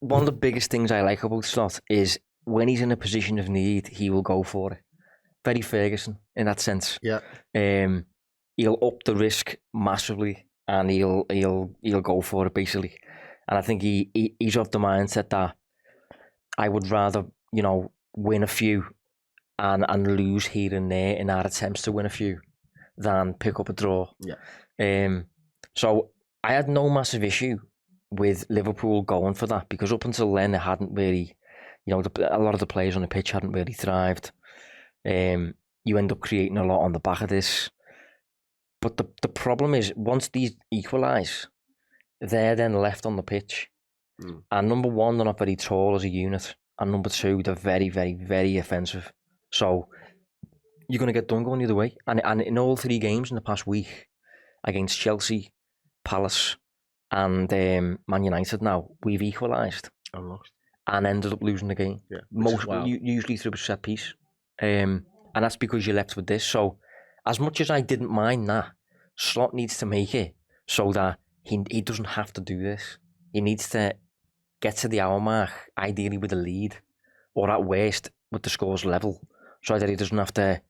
one of the biggest things I like about Slot is when he's in a position of need, he will go for it. Very Ferguson in that sense. Yeah. He'll up the risk massively, and he'll go for it basically. And I think he's of the mindset that I would rather, win a few and lose here and there in our attempts to win a few than pick up a draw. Yeah. So I had no massive issue with Liverpool going for that, because up until then it hadn't really, a lot of the players on the pitch hadn't really thrived. You end up creating a lot on the back of this. But the problem is, once these equalise, they're then left on the pitch. And number one, they're not very tall as a unit. And number two, they're very, very, very offensive. So you're going to get done going the other way. And in all three games in the past week, against Chelsea, Palace, and Man United now, we've equalised. And lost. And ended up losing the game. Yeah, usually through a set piece. And that's because you're left with this. So as much as I didn't mind that, Slot needs to make it so that he doesn't have to do this. He needs to get to the hour mark, ideally with a lead, or at worst with the scores level, so that he doesn't have to,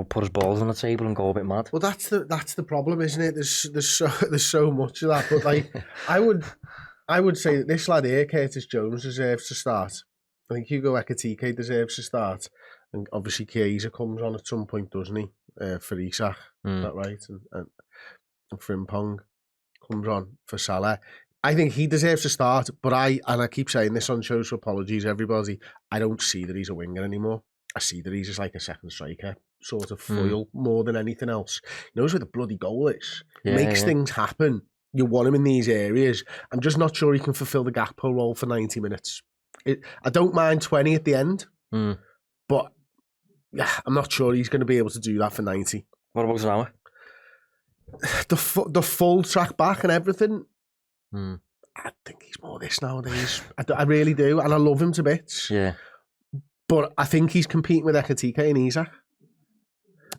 put his balls on the table and go a bit mad. Well, that's the problem, isn't it? There's so much of that. But like, I would say that this lad here, Curtis Jones, deserves to start. I think Hugo Ekitike deserves to start, and obviously Chiesa comes on at some point, doesn't he? For Isak, is that right? And Frimpong comes on for Salah. I think he deserves to start, but I keep saying this on shows, so apologies everybody, I don't see that he's a winger anymore. I see that he's just like a second striker, sort of foil more than anything else. He knows where the bloody goal is. Makes things happen. You want him in these areas. I'm just not sure he can fulfil the Gakpo role for 90 minutes. I don't mind 20 at the end, but yeah, I'm not sure he's going to be able to do that for 90. What about an hour? The full track back and everything, I think he's more this nowadays. I really do, and I love him to bits. Yeah. But I think he's competing with Ekitike and Isak.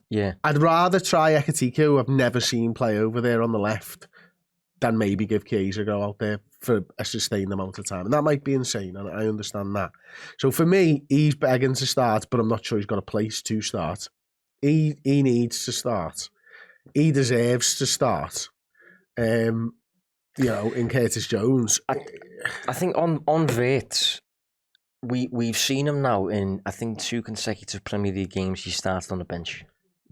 Yeah. I'd rather try Ekitike, who I've never seen play over there on the left, than maybe give Chiesa a go out there for a sustained amount of time. And that might be insane, and I understand that. So for me, he's begging to start, but I'm not sure he's got a place to start. He needs to start. He deserves to start. In Curtis Jones. I think on Wirtz, we've seen him now in, I think, 2 consecutive Premier League games he started on the bench.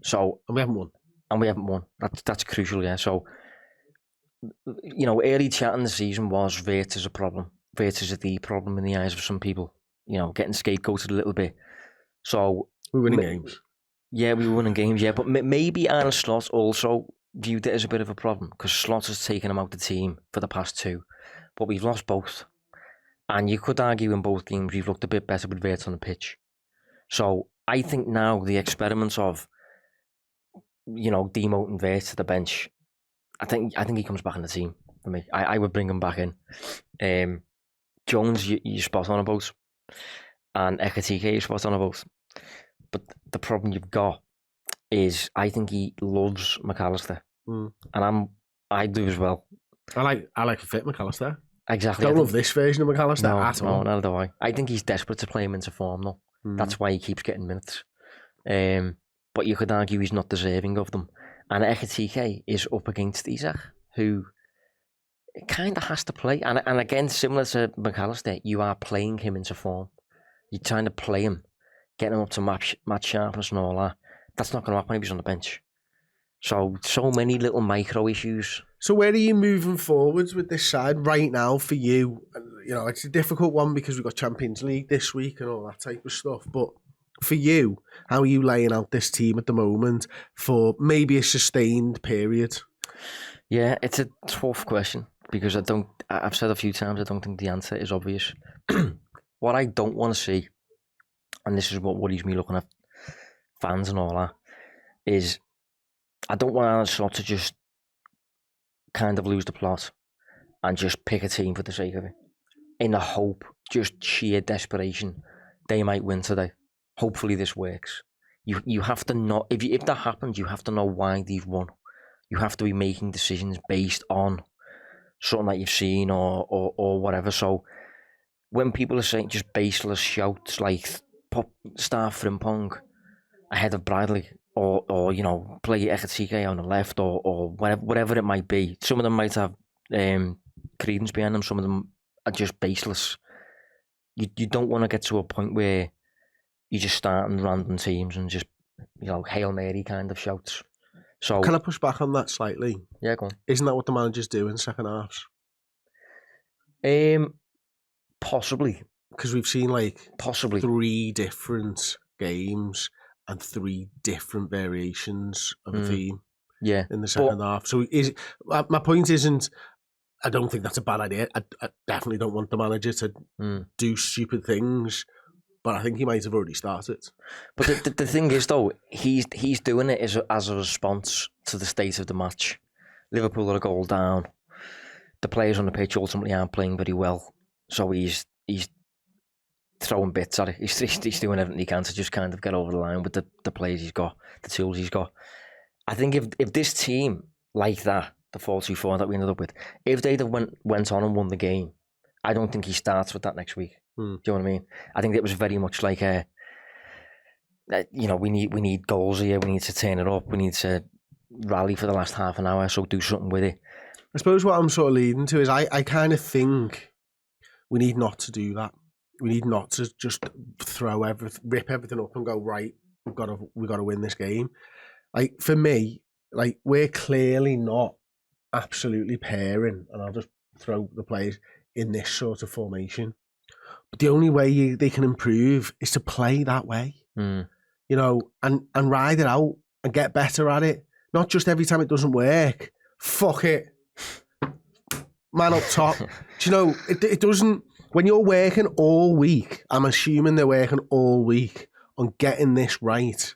So and we haven't won. That's crucial, yeah. So, early chat in the season was Wirtz is a problem. Wirtz is the problem in the eyes of some people. Getting scapegoated a little bit. So we're winning games. Yeah, we were winning games, yeah. But maybe Arne Slot also viewed it as a bit of a problem, because Slot has taken him out the team for the past 2. But we've lost both. And you could argue in both games we've looked a bit better with Wirtz on the pitch. So I think now the experiments of, demoting Wirtz to the bench, I think he comes back in the team for me. I would bring him back in. Jones, you're spot on about. And Ekitike, you're spot on about. But the problem you've got is I think he loves McAllister. And I do as well. I like to fit McAllister. Exactly. Don't love this version of McAllister at all. No, neither do I. I think he's desperate to play him into form though. That's why he keeps getting minutes. But you could argue he's not deserving of them. And Ekitike is up against Isak, who kind of has to play. And again, similar to McAllister, you are playing him into form. You're trying to play him, getting him up to match sharpness and all that. That's not going to happen if he's on the bench. So many little micro issues. So where are you moving forwards with this side right now for you? It's a difficult one because we've got Champions League this week and all that type of stuff. But for you, how are you laying out this team at the moment for maybe a sustained period? Yeah, it's a tough question because I've said a few times, I don't think the answer is obvious. What I don't want to see, and this is what worries me looking at fans and all that, is I don't want Arne Slot to just kind of lose the plot and just pick a team for the sake of it. In the hope, just sheer desperation, they might win today. Hopefully this works. You have to know, if that happens, you have to know why they've won. You have to be making decisions based on something that you've seen or whatever. So when people are saying just baseless shouts like pop start Frimpong ahead of Bradley or you know, play Ekatike on the left or whatever it might be. Some of them might have credence behind them, some of them are just baseless. You don't want to get to a point where you just starting random teams and just, you know, Hail Mary kind of shouts. So Can I push back on that slightly? yeah, go on. Isn't that what the managers do in second halves? Possibly. Because we've seen like Possibly. 3 different games and 3 different variations of a theme in the second half. So my point isn't, I don't think that's a bad idea. I definitely don't want the manager to do stupid things, but I think he might have already started. But the thing is, though, he's doing it as a response to the state of the match. Liverpool are a goal down. The players on the pitch ultimately aren't playing very well, so he's throwing bits at it. He's doing everything he can to just kind of get over the line with the players he's got, the tools he's got. I think if this team like that, the 4-2-4 that we ended up with, if they'd have went on and won the game, I don't think he starts with that next week. Do you know what I mean? I think it was very much like you know, we need goals here. We need to turn it up. We need to rally for the last half an hour. So do something with it. I suppose what I'm sort of leading to is I kind of think we need not to do that. We need not to just rip everything up and go, right, we've got to win this game. Like for me, like we're clearly not absolutely pairing, and I'll just throw the players in this sort of formation. But the only way they can improve is to play that way, you know, and ride it out and get better at it. Not just every time it doesn't work. Fuck it. Man up top. Do you know, it doesn't, when you're working all week, I'm assuming they're working all week on getting this right.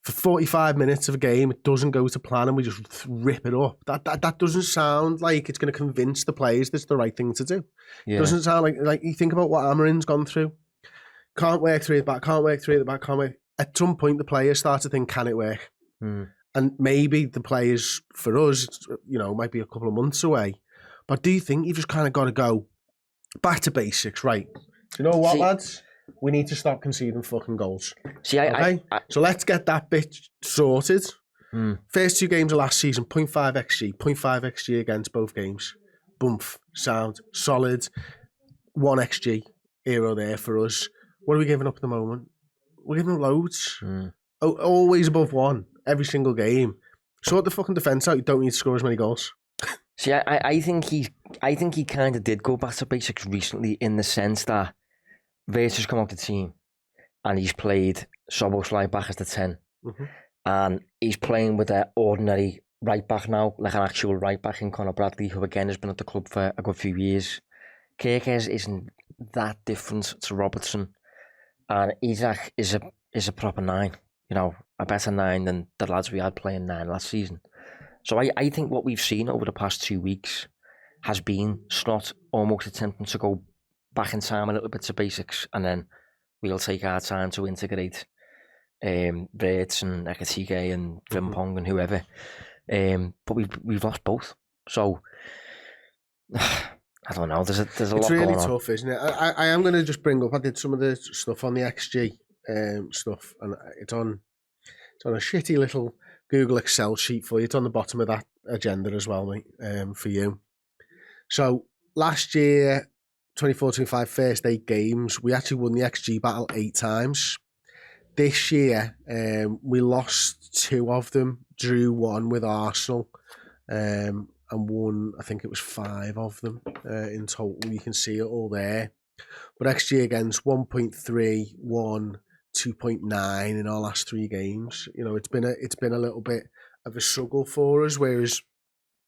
For 45 minutes of a game, it doesn't go to plan and we just rip it up. That doesn't sound like it's going to convince the players that's the right thing to do. Yeah. It doesn't sound like you think about what Amarin's gone through. Can't work 3 at the back, can't work 3 at the back, can't work. At some point, the players start to think, can it work? And maybe the players, for us, you know, might be a couple of months away. But do you think you've just kind of got to go back to basics, right? Do you know what, lads? We need to stop conceding fucking goals. Okay? So let's get that bit sorted. First 2 games of last season, 0.5 XG against both games. Boomf, sound, solid. 1 XG, hero there for us. What are we giving up at the moment? We're giving up loads. Always above 1, every single game. Sort the fucking defence out, you don't need to score as many goals. See, I think he kind of did go back to basics recently in the sense that Vert's come out the team and he's played Szoboszlai back as the 10. And he's playing with an ordinary right back now, like an actual right back in Conor Bradley, who again has been at the club for a good few years. Kerkez isn't that different to Robertson, and Isaac is a proper 9, you know, a better 9 than the lads we had playing 9 last season. So I think what we've seen over the past 2 weeks has been Slot almost attempting to go back in time a little bit to basics, and then we'll take our time to integrate Verts and Ekatike and Frimpong and whoever. But we've lost both. So I don't know. There's a lot going on. It's really tough, isn't it? I am going to just bring up. I did some of the stuff on the XG stuff, and it's on a shitty little Google Excel sheet for you. It's on the bottom of that agenda as well, mate. For you. So last year, 24-25 first 8 games, we actually won the XG battle 8 times. This year, we lost 2 of them, drew 1 with Arsenal, and won, I think it was 5 of them in total. You can see it all there. But XG against 1.3, 1, 2.9 in our last 3 games. You know, it's been a little bit of a struggle for us, whereas,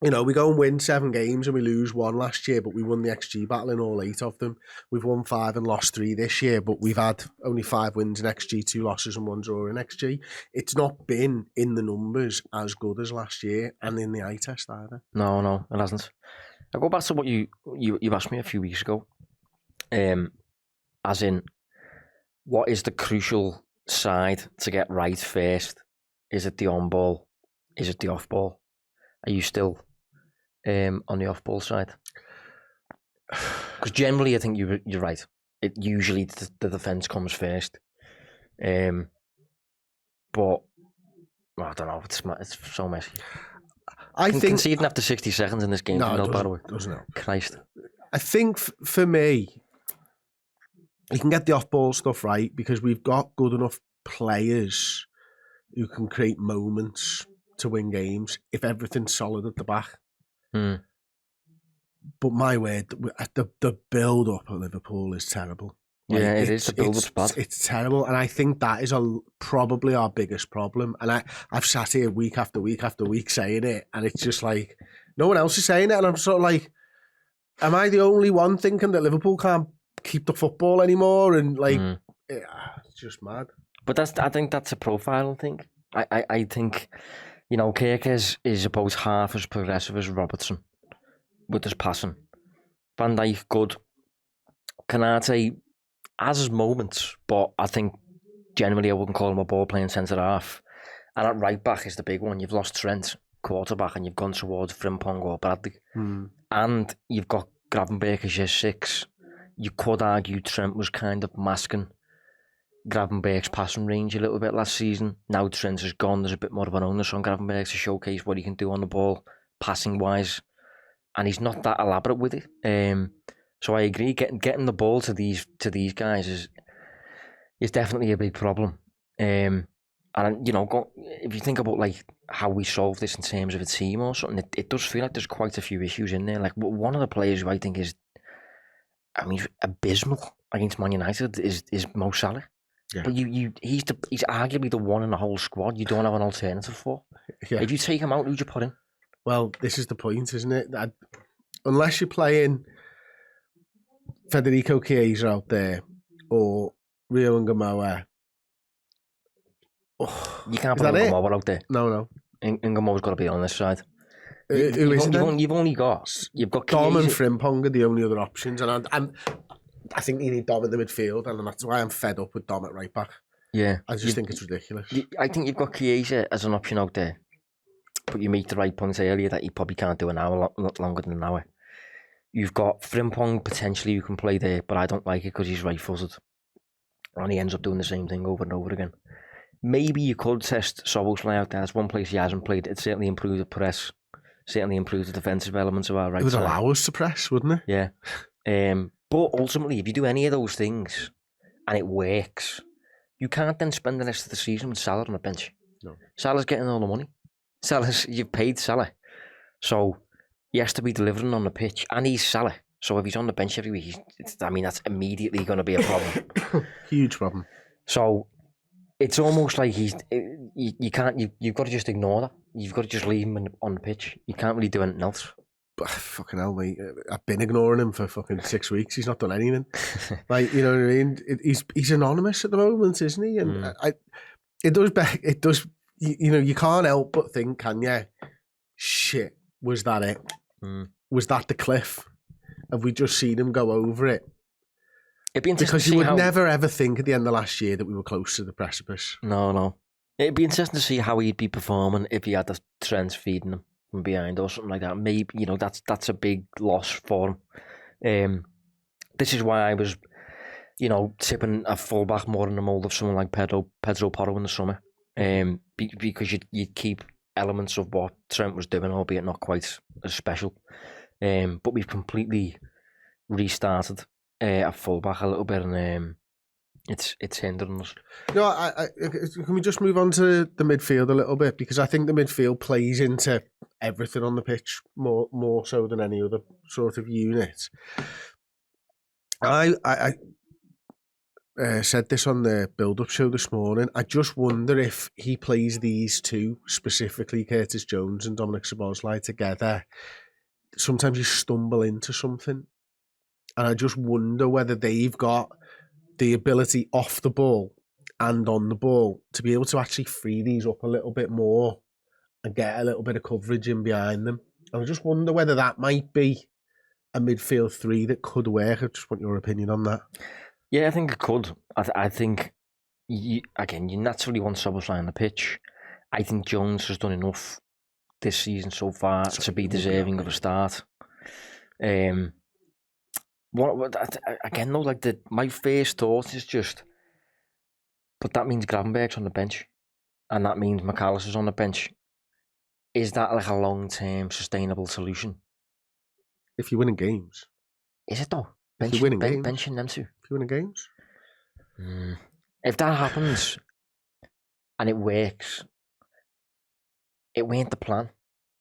you know, we go and win 7 games and we lose 1 last year, but we won the XG battle in all 8 of them. We've won 5 and lost 3 this year, but we've had only 5 wins in XG, 2 losses and 1 draw in XG. It's not been in the numbers as good as last year and in the eye test either. No, it hasn't. I'll go back to what you asked me a few weeks ago. As in, what is the crucial side to get right first? Is it the on ball? Is it the off ball? Are you still on the off ball side? Because generally, I think you're right. It usually the defence comes first. But I don't know. It's so messy. I think conceding after 60 seconds in this game. no, it doesn't help. Christ. I think for me, you can get the off-ball stuff right because we've got good enough players who can create moments to win games if everything's solid at the back. But my word, the build-up at Liverpool is terrible. Yeah, it is. The build-up's bad. It's terrible, and I think that is probably our biggest problem. And I've sat here week after week after week saying it, and it's just like no one else is saying it, and I'm sort of like, am I the only one thinking that Liverpool can't keep the football anymore? And like, it's just mad. But I think that's a profile thing. I think, Kirk is about half as progressive as Robertson with his passing. Van Dijk, good. Kanate has his moments, but I think generally I wouldn't call him a ball-playing centre-half. And at right-back is the big one. You've lost Trent, quarterback, and you've gone towards Frimpong or Bradley. And you've got Gravenberch as your 6. You could argue Trent was kind of masking Gravenberch's passing range a little bit last season. Now Trent is gone, there's a bit more of an onus on Gravenberch to showcase what he can do on the ball, passing-wise. And he's not that elaborate with it. So I agree, getting the ball to these guys is definitely a big problem. And if you think about like how we solve this in terms of a team or something, it does feel like there's quite a few issues in there. Like one of the players who I think is, abysmal against Man United is Mo Salah. Yeah. But he's arguably the one in the whole squad you don't have an alternative for. Yeah. If you take him out, who'd you put in? Well, this is the point, isn't it? Unless you're playing Federico Chiesa out there or Rio Ngamoa. You can't put Ngamoa out there. No. Ngamoa's got to be on this side. You've only got Dom and Frimpong are the only other options, and I think you need Dom in the midfield, and that's why I'm fed up with Dom at right back. Yeah, I just think it's ridiculous. I think you've got Chiesa as an option out there, but you make the right point earlier that he probably can't do an hour longer than an hour. You've got Frimpong potentially who can play there, but I don't like it because he's right-footed, and he ends up doing the same thing over and over again. Maybe you could test Szoboszlai out there. That's one place he hasn't played. It certainly improved the press. Certainly improves the defensive elements of our right side. It would allow us to press, wouldn't it? Yeah. But ultimately, if you do any of those things and it works, you can't then spend the rest of the season with Salah on the bench. No. Salah's getting all the money. You've paid Salah. So he has to be delivering on the pitch, and he's Salah. So if he's on the bench every week, that's immediately going to be a problem. Huge problem. So it's almost like you've got to just ignore that. You've got to just leave him on the pitch. You can't really do anything else. But fucking hell, mate. I've been ignoring him for fucking 6 weeks. He's not done anything. Like, you know what I mean? He's anonymous at the moment, isn't he? And it does. You can't help but think, can you? Shit, was that it? Was that the cliff? Have we just seen him go over it? It'd be interesting because you would never ever think at the end of last year that we were close to the precipice. No. It'd be interesting to see how he'd be performing if he had the Trent feeding him from behind or something like that. Maybe, that's a big loss for him. This is why I was, tipping a fullback more in the mould of someone like Pedro Porro in the summer. Because you'd keep elements of what Trent was doing, albeit not quite as special. But we've completely restarted at fullback a little bit, and it's hindering us. No, can we just move on to the midfield a little bit, because I think the midfield plays into everything on the pitch more so than any other sort of unit. I said this on the build-up show this morning. I just wonder if he plays these two, specifically Curtis Jones and Dominic Szoboszlai together, sometimes you stumble into something. And I just wonder whether they've got the ability off the ball and on the ball to be able to actually free these up a little bit more and get a little bit of coverage in behind them. And I just wonder whether that might be a midfield three that could work. I just want your opinion on that. Yeah, I think it could. I think, you naturally want Szoboszlai on the pitch. I think Jones has done enough this season so far to be deserving of a start. Again though, like my first thought is just, but that means Gravenberg's on the bench, and that means McAllister's on the bench. Is that like a long-term sustainable solution? If you're winning games. Is it though? If you're winning games. Benching them two. If you're winning games. If that happens and it works, it weren't the plan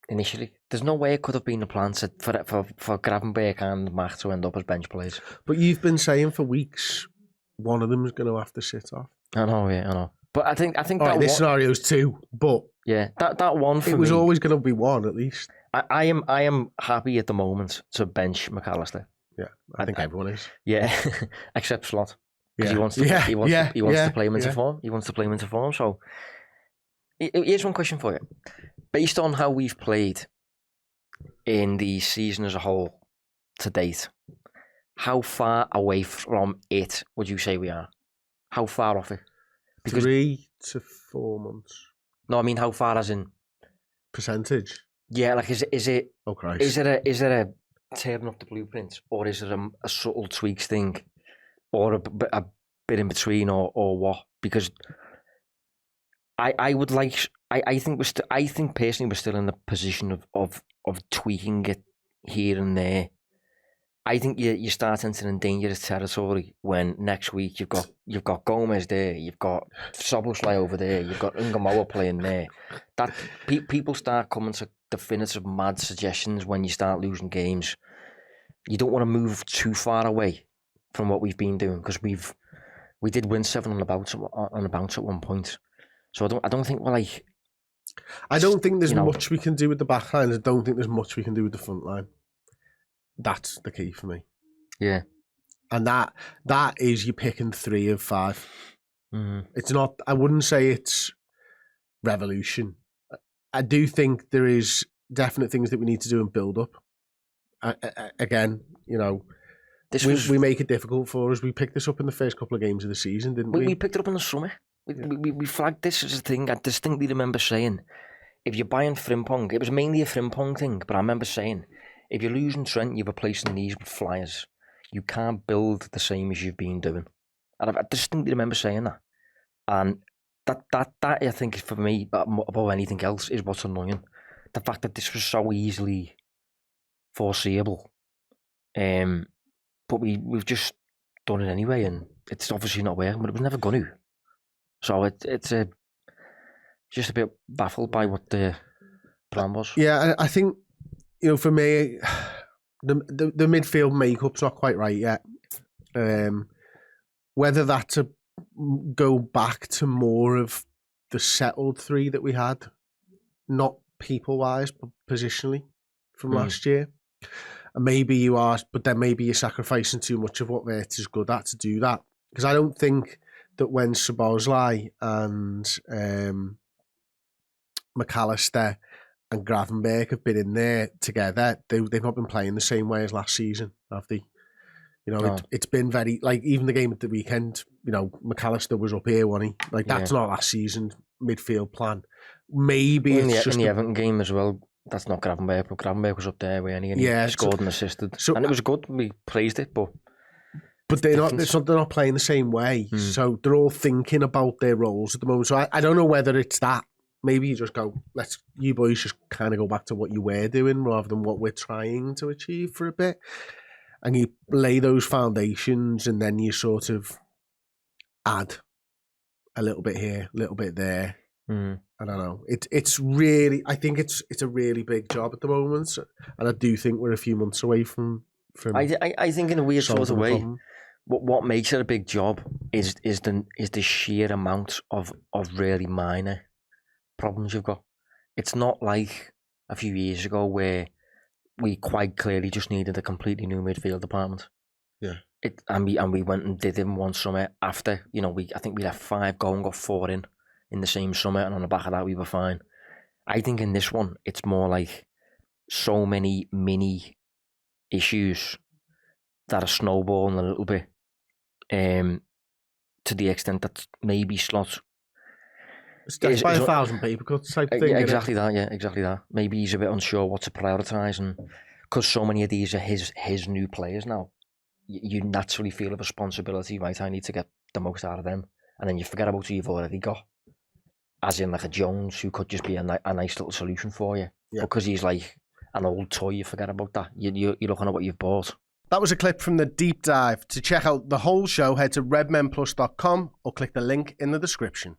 initially. There's no way it could have been the plan for Gravenberg and Mac to end up as bench players. But you've been saying for weeks, one of them is going to have to sit off. I know. But I think that this scenario's two, but yeah, that one for me, it was always going to be one at least. I am happy at the moment to bench McAllister. Yeah, I think everyone is. Yeah, except Slot. Because he wants to play him into form. He wants to play him into form. So here's one question for you. Based on how we've played in the season as a whole to date, how far away from it would you say we are? How far off it? Because 3 to 4 months. No, I mean how far as in percentage? Yeah, like is it? Oh Christ! Is it a tearing up the blueprint, or is it a subtle tweaks thing, or a bit in between, or what? Because I would like I think personally we're still in the position of tweaking it here and there. I think you start entering dangerous territory when next week you've got Gomez there, you've got Szoboszlai over there, you've got Ungamoa playing there. That people start coming to definitive mad suggestions when you start losing games. You don't want to move too far away from what we've been doing, because we did win 7 on the bounce at one point. So I don't think we're like. I don't think there's much we can do with the back line. I don't think there's much we can do with the front line. That's the key for me. Yeah. And that is you picking 3 of 5. Mm-hmm. It's not, I wouldn't say it's revolution. I do think there is definite things that we need to do and build up. Again, we make it difficult for us. We picked this up in the first couple of games of the season, didn't we? We picked it up in the summer. We flagged this as a thing. I distinctly remember saying, if you're buying Frimpong, it was mainly a Frimpong thing, but I remember saying, if you're losing Trent, you're replacing these with flyers. You can't build the same as you've been doing. And I distinctly remember saying that. And that I think, for me, above anything else, is what's annoying. The fact that this was so easily foreseeable. But we've just done it anyway, and it's obviously not working, but it was never going to. So it's just a bit baffled by what the plan was. Yeah, I think, for me, the midfield makeup's not quite right yet. Whether that's to go back to more of the settled 3 that we had, not people-wise, but positionally from last year. And maybe you are, but then maybe you're sacrificing too much of what Wirtz is good at to do that. Because I don't think that when Szoboszlai and McAllister and Gravenberg have been in there together, they've not been playing the same way as last season, have they? It's been very, like, even the game at the weekend, McAllister was up here, wasn't he? Like, that's not last season's midfield plan. Maybe in the Everton game as well, that's not Gravenberg, but Gravenberg was up there, and he scored and assisted. And it was good, we praised it, but they're not playing the same way. So they're all thinking about their roles at the moment. So I don't know whether it's that. Maybe you just go, you boys just kind of go back to what you were doing rather than what we're trying to achieve for a bit. And you lay those foundations, and then you sort of add a little bit here, a little bit there. I don't know. It's really, I think it's a really big job at the moment, and I do think we're a few months away from I think in a weird sort of way, what makes it a big job is the sheer amount of really minor problems you've got. It's not like a few years ago where we quite clearly just needed a completely new midfield department. Yeah. And we went and did it in one summer after, I think we left 5 go and got 4 in the same summer, and on the back of that we were fine. I think in this one it's more like so many mini issues that are snowballing a little bit, to the extent that maybe Slot it's death by 1,000 paper cuts type thing. Exactly that. Maybe he's a bit unsure what to prioritise, and because so many of these are his new players now, you naturally feel a responsibility, right? I need to get the most out of them. And then you forget about who you've already got. As in like a Jones, who could just be a nice little solution for you. Yeah. Because he's like an old toy, you forget about that. You're looking at what you've bought. That was a clip from the deep dive. To check out the whole show, head to redmenplus.com or click the link in the description.